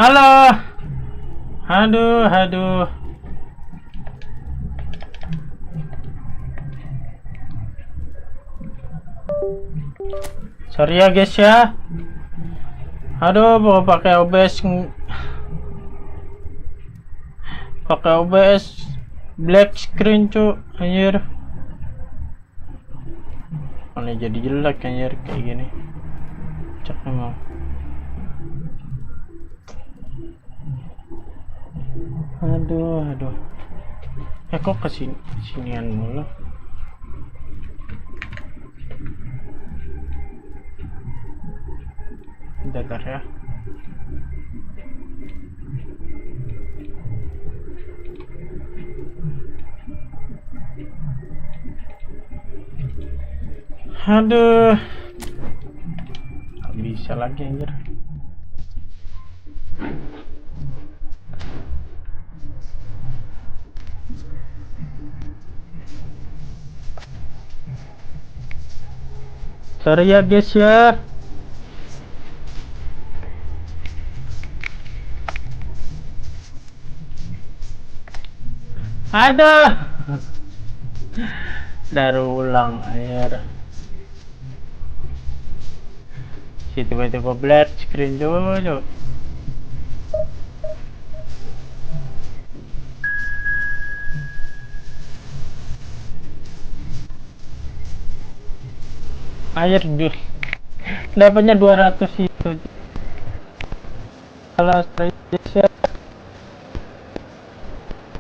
Halo. Aduh. Sorry ya guys ya. Aduh, mau pakai OBS black screen cu, anjir. Mana jadi jelek anjir kayak gini. Cek emang. Aduh. Kok kesinian mulu. Bentar ya. Aduh, gak bisa lagi anjir. Sorry ya guys ya. Aduh, dari ulang air. Si tiba-tiba black screen dulu. Air jus. Dapatnya 200 itu. Kalau saya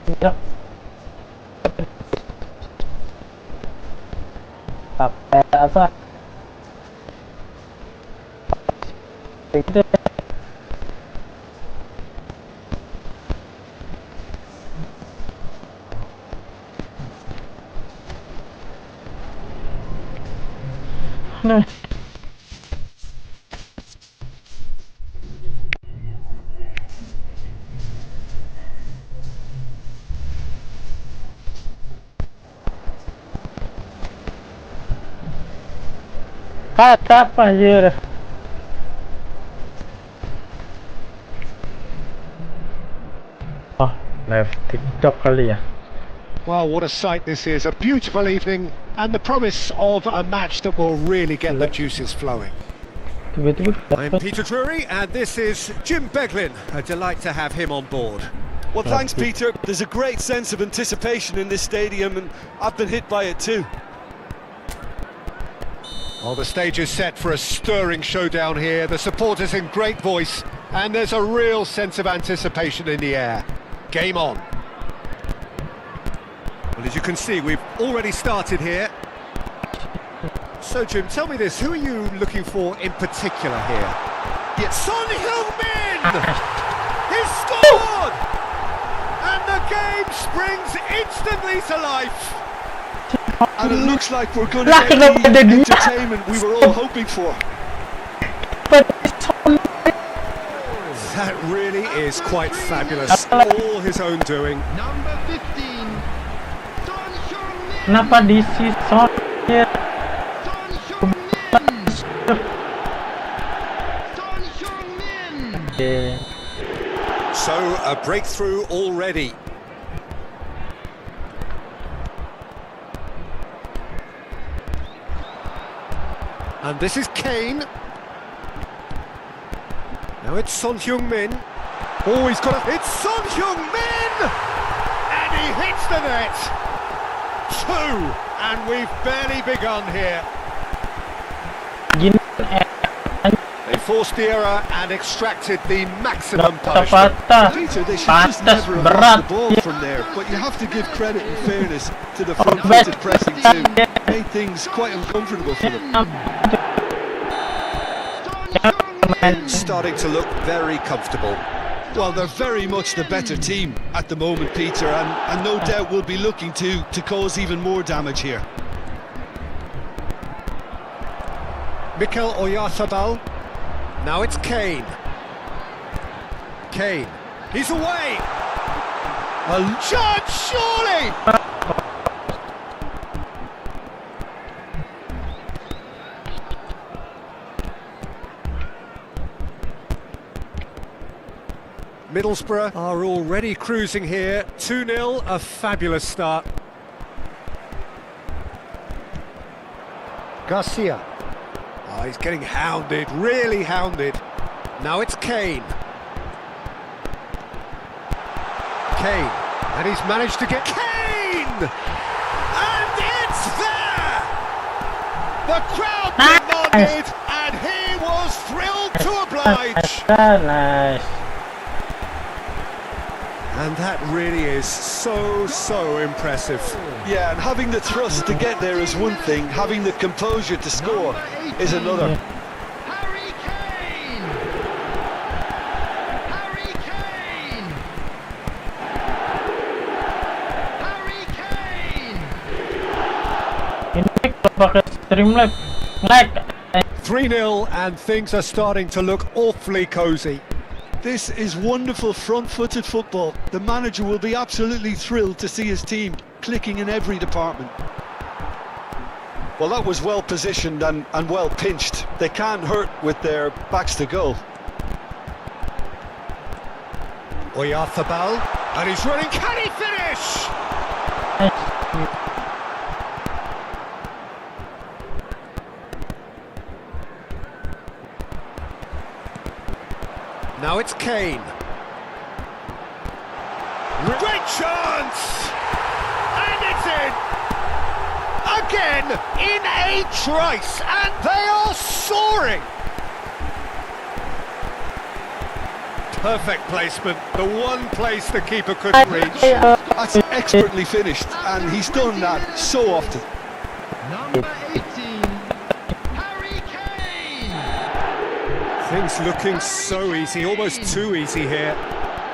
tidak pakai apa? Itu nah. Kata apa anjir? Oh, live TikTok kali ya. Well, what a sight this is. A beautiful evening and the promise of a match that will really get the juices flowing. I'm Peter Drury and this is Jim Beglin. A delight to have him on board. Well, thanks, Peter. There's a great sense of anticipation in this stadium and I've been hit by it too. Well, the stage is set for a stirring showdown here. The supporters in great voice and there's a real sense of anticipation in the air. Game on. Well, as you can see, we've already started here. So, Jim, tell me this, who are you looking for in particular here? It's Son Heung-min! He scored! And the game springs instantly to life. And it looks like we're going to get the entertainment we were all hoping for. That really is quite fabulous. All his own doing. Number 15, Son Heung-min! Kenapa di season ya? Son Heung-min! Son Heung-min! So, a breakthrough already. And this is Kane. Now it's Son Heung-min. Oh, he's got a... It's Son Heung-min! And he hits the net! 2! And we've barely begun here. They forced the error and extracted the maximum punishment. Peter, they should just never have lost the ball from there, but you have to give credit and fairness to the front-footed pressing too. Made things quite uncomfortable for them. Starting to look very comfortable. Well, they're very much the better team at the moment, Peter, and no doubt will be looking to cause even more damage here. Mikel Oyarzabal. Now it's Kane. Kane. He's away! A chance, surely! Middlesbrough are already cruising here. 2-0, a fabulous start. Garcia. Oh, he's getting hounded, really hounded. Now it's Kane. Kane, and he's managed to get Kane! And it's there! The crowd demanded, and he was thrilled to oblige. Nice. And that really is so impressive. Yeah, and having the thrust to get there is one thing, having the composure to score is another. Harry Kane! Harry Kane! Harry Kane! Ini pakai Streamlabs like 3-0, and things are starting to look awfully cosy. This is wonderful front-footed football. The manager will be absolutely thrilled to see his team clicking in every department. Well, that was well positioned and well pinched. They can't hurt with their backs to goal. Oyarzabal, and he's running. Can he finish? Now it's Kane. Great chance! And it's in! Again, in a trice, and they are soaring! Perfect placement, the one place the keeper couldn't reach. That's expertly finished, and he's done that so often. Number 18, Harry Kane! Things looking so easy, almost too easy here.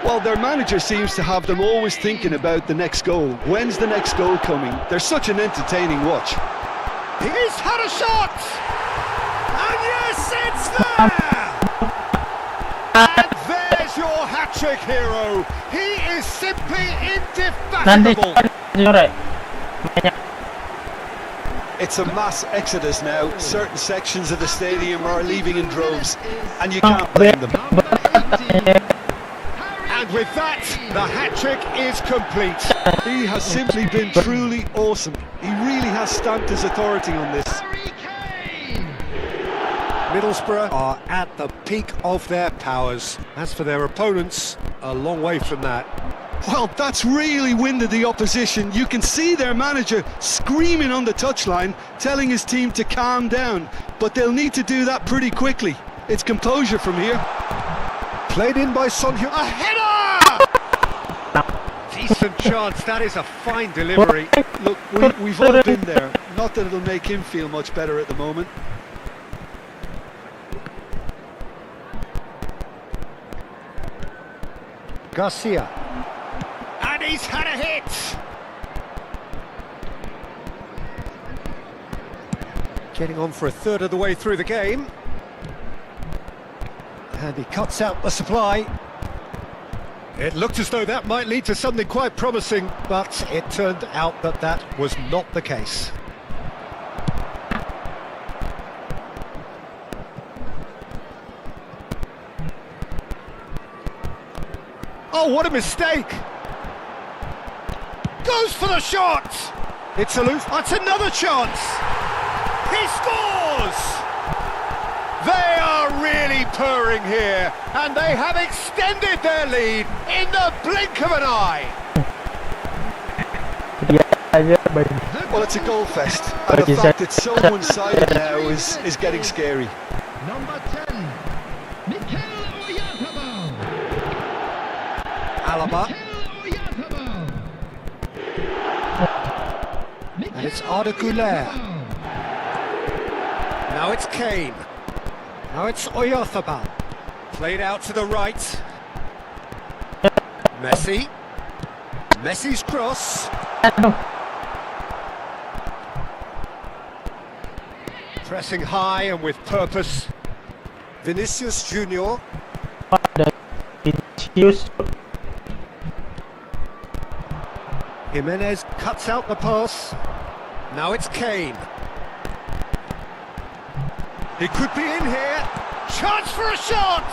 Well, their manager seems to have them always thinking about the next goal. When's the next goal coming? They're such an entertaining watch. He's had a shot! And yes, it's there! And there's your hat-trick hero. He is simply nanti indefatigable. sore. It's a mass exodus now. Certain sections of the stadium are leaving in droves, and you can't blame them. And with that, the hat-trick is complete. He has simply been truly awesome. He really has stamped his authority on this. Harry Kane! Middlesbrough are at the peak of their powers. As for their opponents, a long way from that. Well, that's really winded the opposition. You can see their manager screaming on the touchline, telling his team to calm down. But they'll need to do that pretty quickly. It's composure from here. Played in by Son Heung. A header! Decent chance, that is a fine delivery. Look, we've all been there. Not that it'll make him feel much better at the moment. Garcia. And he's had a hit! Getting on for a third of the way through the game. And he cuts out the supply. It looked as though that might lead to something quite promising, but it turned out that that was not the case. Oh, what a mistake! Goes for the shot! It's aloof. That's another chance! He scores! They are really purring here, and they have extended their lead in the blink of an eye. Well, it's a goal fest, and the fact it's so one-sided now is getting scary. Number 10, Mikel Oyarzabal! Alaba, Mikel Oyarzabal! and it's Arda Güler. Now it's Kane. Now it's Oyarzabal. Played out to the right. Messi. Messi's cross. Pressing high and with purpose. Vinicius Junior. Jimenez cuts out the pass. Now it's Kane. He could be in here. Chance for a shot!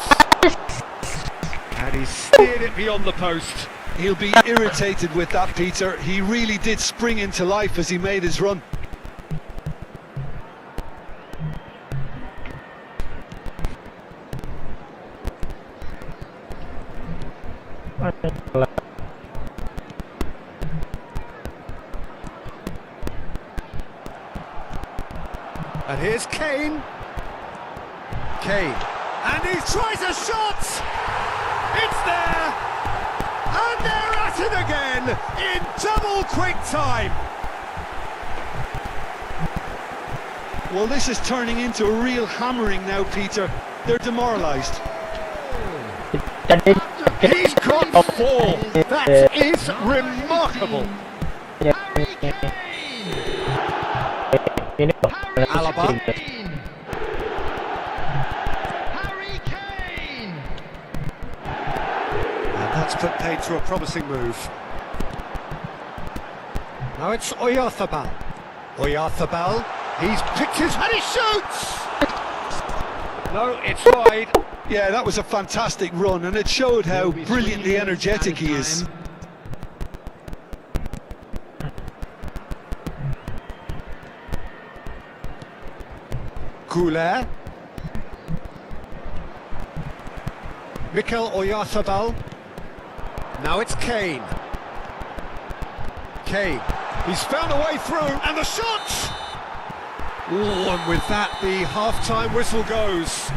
And And he's steered it beyond the post. He'll be irritated with that, Peter. He really did spring into life as he made his run. And here's Kane. Kane. And he tries a shot! It's there! And they're at it again in double quick time! Well, this is turning into a real hammering now, Peter. They're demoralised. He's got 4! That is remarkable! Harry Kane. Alaba. Harry Kane. And that's put paid to a promising move. Now it's Oyarzabal. Oyarzabal, he's picked his and he shoots! No, it's wide. Yeah, that was a fantastic run, and it showed how brilliantly energetic he is. Goulet. Mikel Oyarzabal. Now it's Kane. Kane. He's found a way through, and the shot! Ooh, and with that, the half-time whistle goes.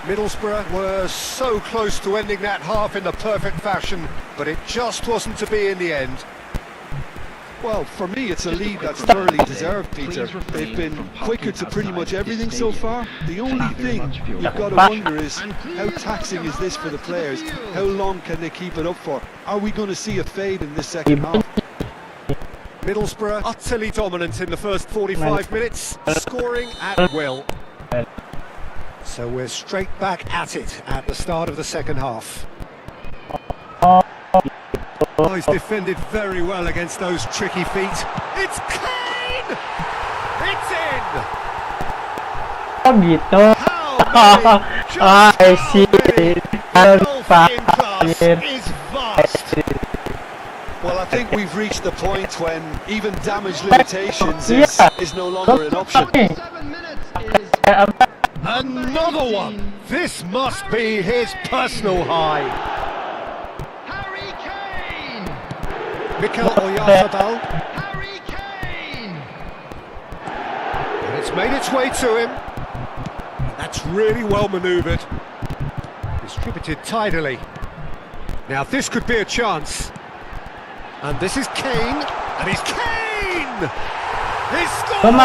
Middlesbrough were so close to ending that half in the perfect fashion, but it just wasn't to be in the end. Well, for me, it's a lead that's thoroughly deserved, Peter. They've been quicker to pretty much everything so far. The only thing you've got to wonder is, how taxing is this for the players? How long can they keep it up for? Are we going to see a fade in this second half? Middlesbrough utterly dominant in the first 45 minutes, scoring at will. So we're straight back at it at the start of the second half. Oh, he's defended very well against those tricky feet. It's Kane! It's in! Oh gitu. I see. Is vast. Well, I think we've reached the point when even damage limitations is no longer an option. 7 minutes is Another one! This must be his personal high. Harry Kane. Mikel Oyarzabal, Harry Kane. and it's made its way to him. That's really well manoeuvred. Distributed tidily. Now this could be a chance. And this is Kane, and he's Kane! He's scored!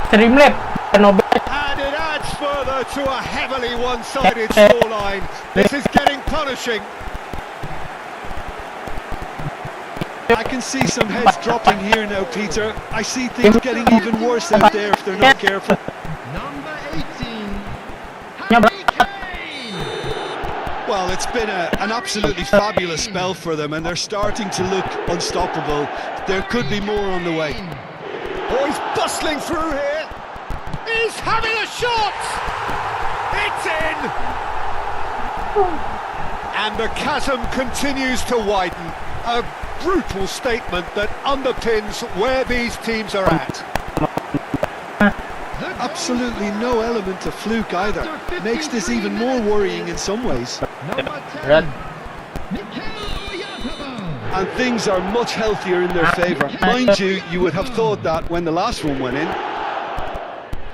Streamlab. And it adds further to a heavily one-sided scoreline. This is getting punishing. I can see some heads dropping here now, Peter. I see things getting even worse out there if they're not careful. Number 18. Harry Kane. Well, it's been an absolutely fabulous spell for them, and they're starting to look unstoppable. There could be more on the way. Oh, he's bustling through here. He's having a shot! It's in! And the chasm continues to widen. A brutal statement that underpins where these teams are at. Absolutely no element of fluke either. Makes this even more worrying in some ways. Number 10. Red. Mikel Oyarzabal. And things are much healthier in their favour. Mind you, you would have thought that when the last one went in.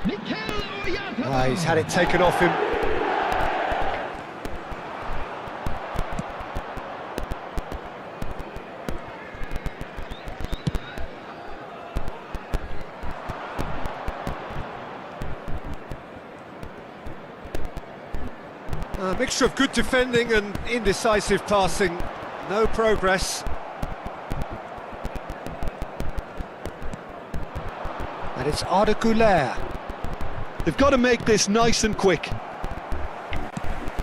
Mikel Oyarzabal. He's had it taken off him. A mixture of good defending and indecisive passing. No progress. And it's Arda Güler. They've got to make this nice and quick.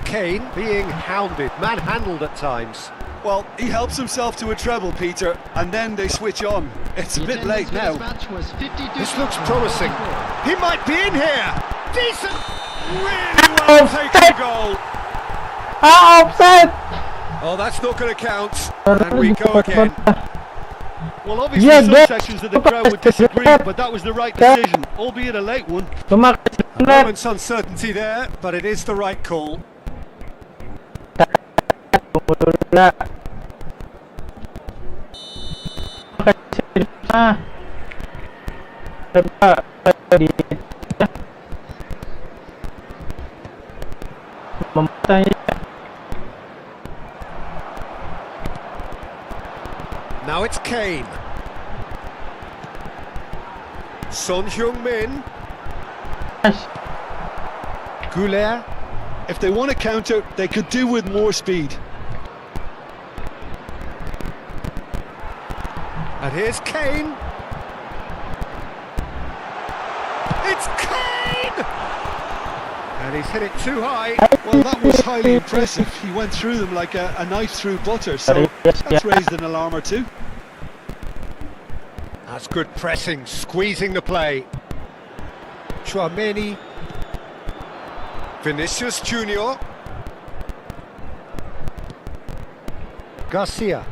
Kane being hounded, manhandled at times. Well, he helps himself to a treble, Peter, and then they switch on. It's a bit late now. This looks promising. He might be in here. Decent. Really well taken goal. Offside. Oh, that's not going to count. And we go again. Well, obviously Yeah, some that- sections of the crowd would disagree, but that was the right decision, albeit a late one. Tumakas A ulit. moment's uncertainty there, but it is the right call. Wala. Kasi pa. Diba? Mamatay. Now it's Kane. Son Heung-min. Goulet. If they want to counter, they could do with more speed. And here's Kane. It's Kane! And he's hit it too high. Well, that was highly impressive. He went through them like a knife through butter, so that's raised an alarm or two. That's good pressing, squeezing the play. Chouameni. Vinicius Junior. Garcia.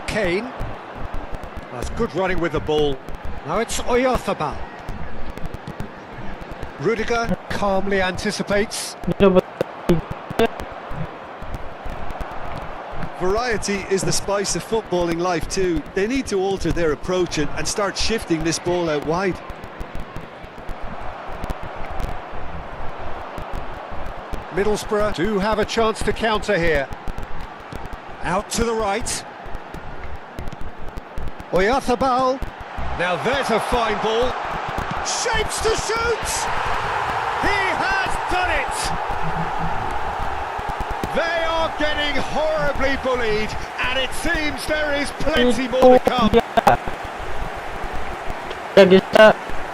Kane. That's good running with the ball. Now it's Oyarzabal. Rudiger calmly anticipates. Variety is the spice of footballing life too. They need to alter their approach and start shifting this ball out wide. Middlesbrough do have a chance to counter here. Out to the right. Oyarzabal. Now there's a fine ball. Shapes to shoot! He has done it! They are getting horribly bullied, and it seems there is plenty more to come.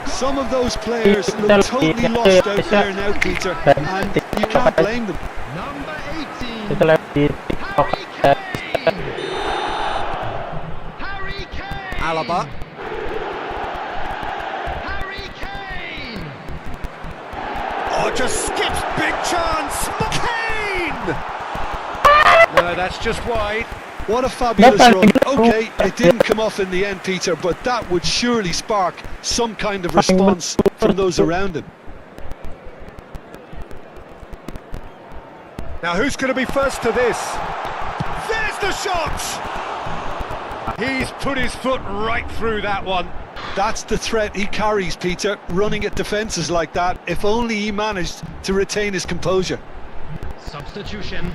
Some of those players look totally lost out there now, Peter, and you can't blame them. Number 18. Ito lang di TikTok. Harry Kane. Alaba. Harry Kane. Oh, just skips, big chance! Kane! No, that's just wide. What a fabulous run. Okay, it didn't come off in the end, Peter, but that would surely spark some kind of response from those around him. Now who's going to be first to this? There's the shot! He's put his foot right through that one. That's the threat he carries, Peter, running at defences like that, if only he managed to retain his composure. Substitution.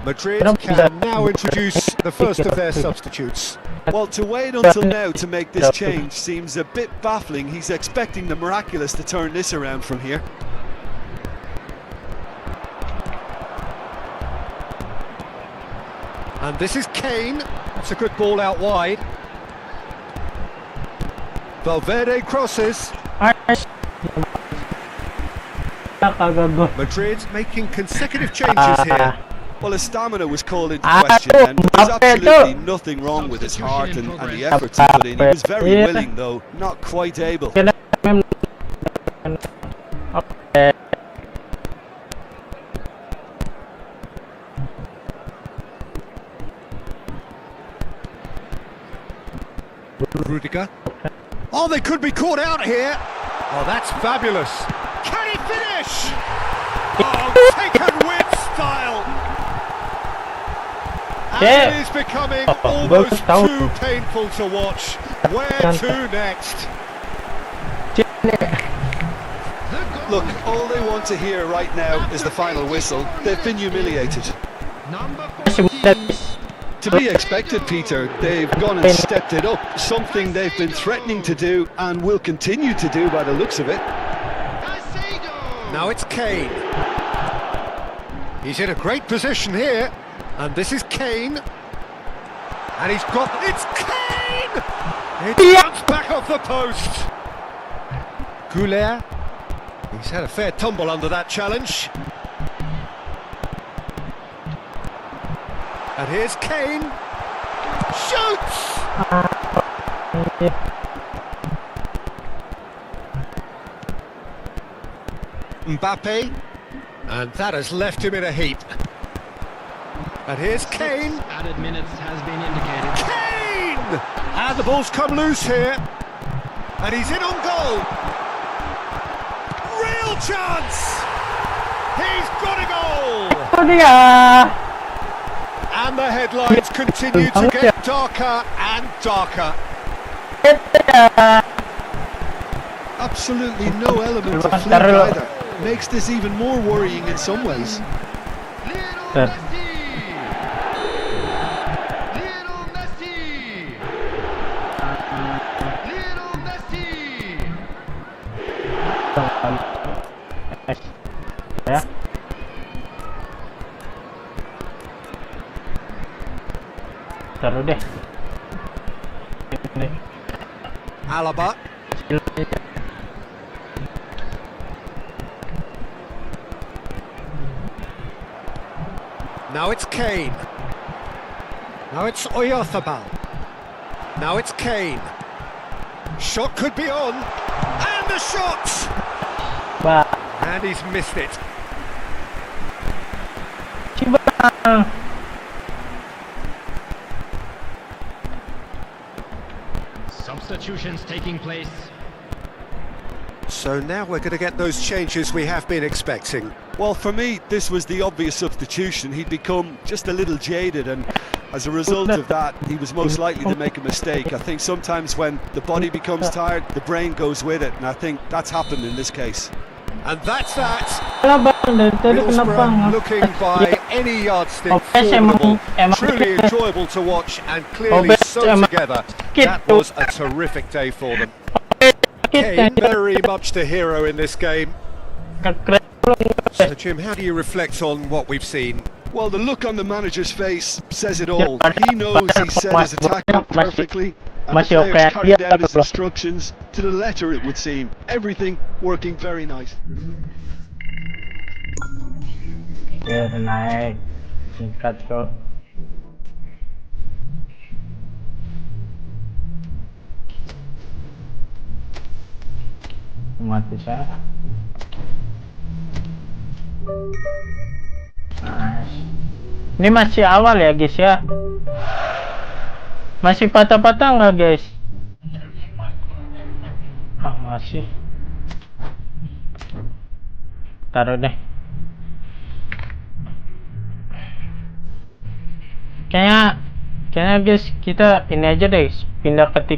Madrid can now introduce the first of their substitutes. Well, to wait until now to make this change seems a bit baffling. He's expecting the miraculous to turn this around from here. And this is Kane. That's a good ball out wide. Valverde crosses. Madrid making consecutive changes here. Well, his stamina was called into question, and there's absolutely nothing wrong with his heart and the efforts he put in. He was very willing, though, not quite able. Rudiger. Oh, they could be caught out here. Oh, that's fabulous. Can he finish? Oh, taken with style. And it is becoming almost too painful to watch. Where to next? Look, all they want to hear right now is the final whistle. They've been humiliated. Number 14. To be expected, Peter. They've gone and stepped it up, something they've been threatening to do and will continue to do by the looks of it. Now it's Kane. He's in a great position here. And this is Kane. And he's got... It's Kane! It bounced back off the post. Goulet. He's had a fair tumble under that challenge. And here's Kane. Shoots! Mbappe, and that has left him in a heap. And here's Kane. Added minutes has been indicated. Kane! And the ball's come loose here. And he's in on goal. Real chance! He's got a goal! Itu dia. And the headlines continue to get darker and darker. Absolutely no element of fluke Taruh. either. Makes this even more worrying in some ways. Lionel Messi! Lionel Messi! Lionel Messi! Ya. Taruh deh. Ini. Alaba. Now it's Kane. Now it's Oyarzabal. Now it's Kane. Shot could be on. And the shot! Bah. And he's missed it. Cibang. Substitutions taking place. So now we're going to get those changes we have been expecting. Well, for me, this was the obvious substitution. He'd become just a little jaded, and as a result of that, he was most likely to make a mistake. I think sometimes when the body becomes tired, the brain goes with it, and I think that's happened in this case. And that's that. Kenapa? Dari tadi kenapa? Middlesbrough looking by any yardstick Obes formidable, emang truly enjoyable to watch and clearly Obes so emang together. sakit That tuh. was a terrific day for them. Kita Kane very much the hero in this game. keren. So Jim, how do you reflect on what we've seen? Well, the look on the manager's face says it all. He knows he set his attack up perfectly, and the Masih oke. players carried Dia out his bro. instructions to the letter, it would seem. Everything working very nice. Ya udah naik. Singkat kok. Mati saya. Nice. Ini masih awal ya guys ya. Masih patah-patah nggak guys? Ah masih. Taruh deh. Kayaknya guys kita ini aja deh, pindah ke